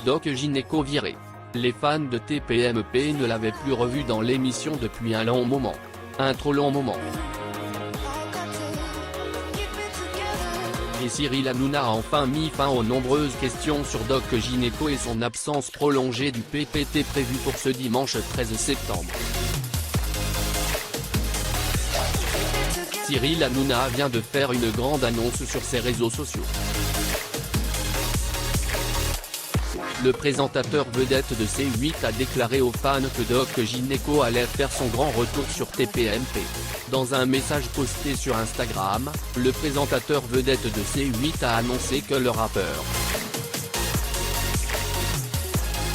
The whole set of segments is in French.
Doc Gynéco viré. Les fans de TPMP ne l'avaient plus revu dans l'émission depuis un long moment. Un trop long moment. Et Cyril Hanouna a enfin mis fin aux nombreuses questions sur Doc Gynéco et son absence prolongée du PPT prévue pour ce dimanche 13 septembre. Cyril Hanouna vient de faire une grande annonce sur ses réseaux sociaux. Le présentateur vedette de C8 a déclaré aux fans que Doc Gynéco allait faire son grand retour sur TPMP. Dans un message posté sur Instagram, le présentateur vedette de C8 a annoncé que le rappeur.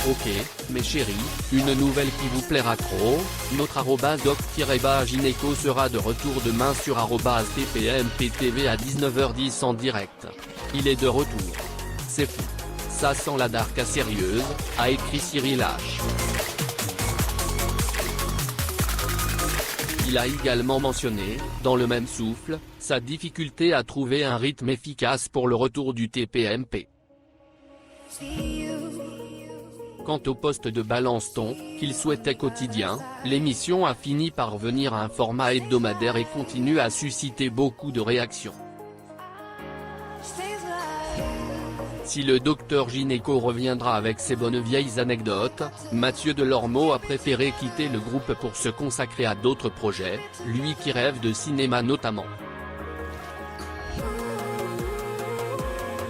Ok, mes chéris, une nouvelle qui vous plaira trop, notre @doc-gynéco sera de retour demain sur @tpmptv à 19h10 en direct. Il est de retour. C'est fou. Ça sent la darka sérieuse, a écrit Cyril H. Il a également mentionné, dans le même souffle, sa difficulté à trouver un rythme efficace pour le retour du TPMP. Quant au poste de Balance-Ton, qu'il souhaitait quotidien, l'émission a fini par revenir à un format hebdomadaire et continue à susciter beaucoup de réactions. Si le docteur Gynéco reviendra avec ses bonnes vieilles anecdotes, Mathieu Delormeau a préféré quitter le groupe pour se consacrer à d'autres projets, lui qui rêve de cinéma notamment.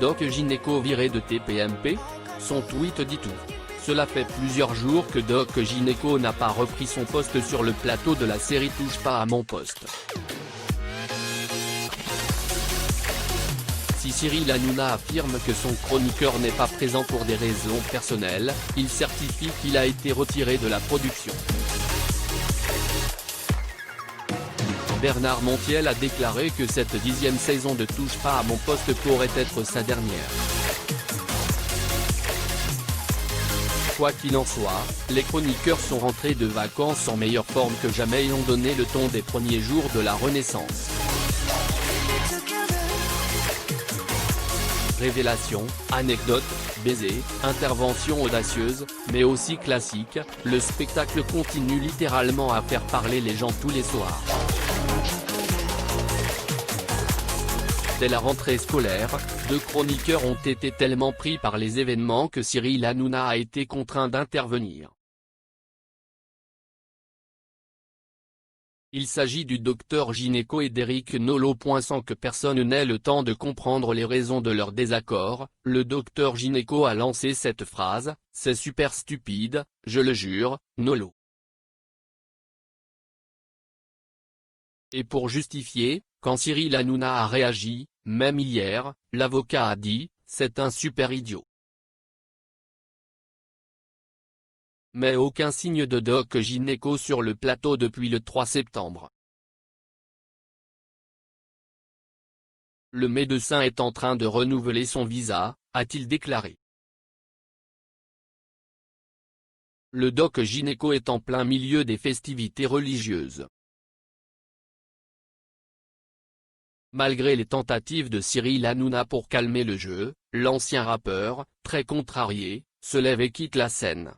Doc Gynéco viré de TPMP ? Son tweet dit tout. Cela fait plusieurs jours que Doc Gynéco n'a pas repris son poste sur le plateau de la série Touche pas à mon poste. Si Cyril Hanouna affirme que son chroniqueur n'est pas présent pour des raisons personnelles, il certifie qu'il a été retiré de la production. Bernard Montiel a déclaré que cette 10e saison de Touche pas à mon poste pourrait être sa dernière. Quoi qu'il en soit, les chroniqueurs sont rentrés de vacances en meilleure forme que jamais et ont donné le ton des premiers jours de la Renaissance. Révélations, anecdotes, baisers, interventions audacieuses, mais aussi classiques, le spectacle continue littéralement à faire parler les gens tous les soirs. Dès la rentrée scolaire, deux chroniqueurs ont été tellement pris par les événements que Cyril Hanouna a été contraint d'intervenir. Il s'agit du docteur Gynéco et d'Éric Nolot. Sans que personne n'ait le temps de comprendre les raisons de leur désaccord, le docteur Gynéco a lancé cette phrase : « C'est super stupide, je le jure, Nolot. » Et pour justifier, quand Cyril Hanouna a réagi, même hier, l'avocat a dit : « C'est un super idiot. » Mais aucun signe de Doc Gynéco sur le plateau depuis le 3 septembre. Le médecin est en train de renouveler son visa, a-t-il déclaré. Le Doc Gynéco est en plein milieu des festivités religieuses. Malgré les tentatives de Cyril Hanouna pour calmer le jeu, l'ancien rappeur, très contrarié, se lève et quitte la scène.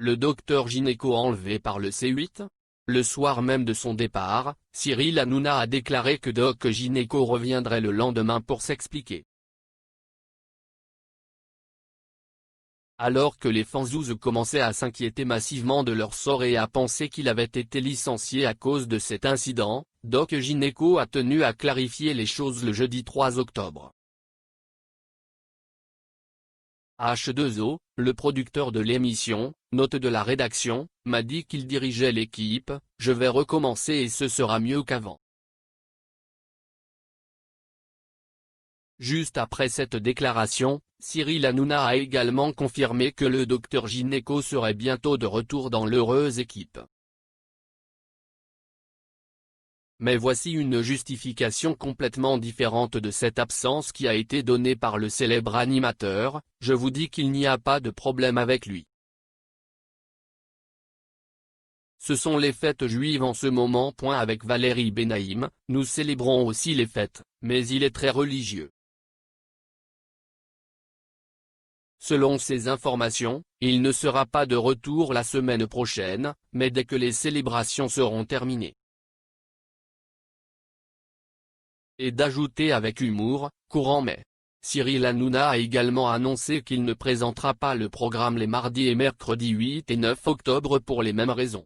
Le docteur Gynéco enlevé par le C8 ? Le soir même de son départ, Cyril Hanouna a déclaré que Doc Gynéco reviendrait le lendemain pour s'expliquer. Alors que les fanzouzes commençaient à s'inquiéter massivement de leur sort et à penser qu'il avait été licencié à cause de cet incident, Doc Gynéco a tenu à clarifier les choses le jeudi 3 octobre. H2O, le producteur de l'émission, note de la rédaction, m'a dit qu'il dirigeait l'équipe, je vais recommencer et ce sera mieux qu'avant. Juste après cette déclaration, Cyril Hanouna a également confirmé que le docteur Gynéco serait bientôt de retour dans l'heureuse équipe. Mais voici une justification complètement différente de cette absence qui a été donnée par le célèbre animateur : je vous dis qu'il n'y a pas de problème avec lui. Ce sont les fêtes juives en ce moment. Avec Valérie Benaïm, nous célébrons aussi les fêtes, mais il est très religieux. Selon ces informations, il ne sera pas de retour la semaine prochaine, mais dès que les célébrations seront terminées. Et d'ajouter avec humour, courant mai. Cyril Hanouna a également annoncé qu'il ne présentera pas le programme les mardis et mercredis 8 et 9 octobre pour les mêmes raisons.